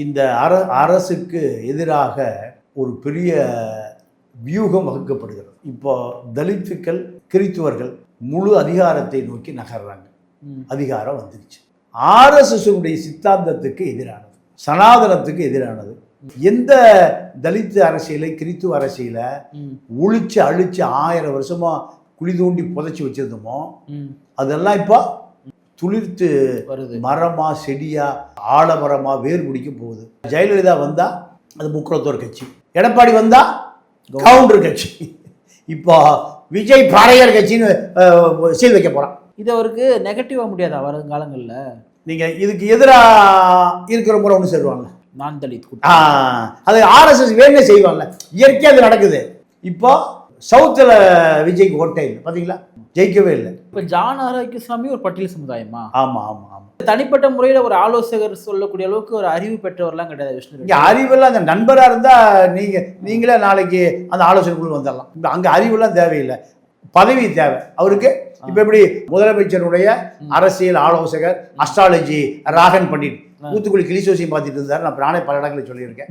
இந்த அரசுக்கு எதிராக ஒரு பெரிய வியூகம் வகுக்கப்படுகிறது. இப்போ தலித்துக்கள் கிறித்துவர்கள் முழு அதிகாரத்தை நோக்கி நகர்றாங்க. அதிகாரம் வந்துருச்சு. ஆர்எஸ்எஸ்னுடைய சித்தாந்தத்துக்கு எதிரானது, சனாதனத்துக்கு எதிரானது. எந்த தலித்து அரசியலை கிறித்துவ அரசியலை ஒழிச்சு அழிச்சு 1000 வருஷமா குழி தோண்டி புதைச்சி வச்சிருந்தோமோ அதெல்லாம் இப்போ துளிர்த்து மரமா செடியா ஆலமரமா வேர் பிடிக்க போகுது. ஜெயலலிதா வந்தா அது முக்குளத்தோர் கட்சி, எடப்பாடி வந்தா கவுண்டர் கட்சி, இப்போ விஜய் பாறையர் கட்சின்னு சீல் வைக்க போறான். இது அவருக்கு நெகட்டிவா முடியாதா வருங்காலங்கள்ல? நீங்க இதுக்கு எதிராக இருக்கிற முறை ஒன்று சொல்லுவாங்க, நான் தலித். அது ஆர்எஸ்எஸ் வேணுமே செய்வாங்கல்ல, இயற்கையாக அது நடக்குது. இப்போ சவுத்தில் விஜய்க்கு ஓட்டே இல்லை, பார்த்தீங்களா? ஜெயிக்கவே இல்லை. இப்போ ஜான் ஆரோக்கியசாமி ஒரு பட்டியல் சமுதாயமா? ஆமாம் ஆமாம் ஆமாம். தனிப்பட்ட முறையில் ஒரு ஆலோசகர் சொல்லக்கூடிய அளவுக்கு ஒரு அறிவு பெற்றவர்லாம் கிடையாது விஷ்ணு. இங்கே அறிவெல்லாம் அந்த நண்பராக இருந்தால் நீங்களே நாளைக்கு அந்த ஆலோசனைக்குள்ள வந்துடலாம். இப்போ அங்கே அறிவெல்லாம் தேவையில்லை, பதவி தேவை அவருக்கு. இப்போ எப்படி முதலமைச்சருடைய அரசியல் ஆலோசகர் அஸ்ட்ராலஜி ராகன் பண்டிட் தூத்துக்குடி கிளிசோசியம் பார்த்துட்டு இருந்தார். நான் நானே பல இடங்களில் சொல்லியிருக்கேன்.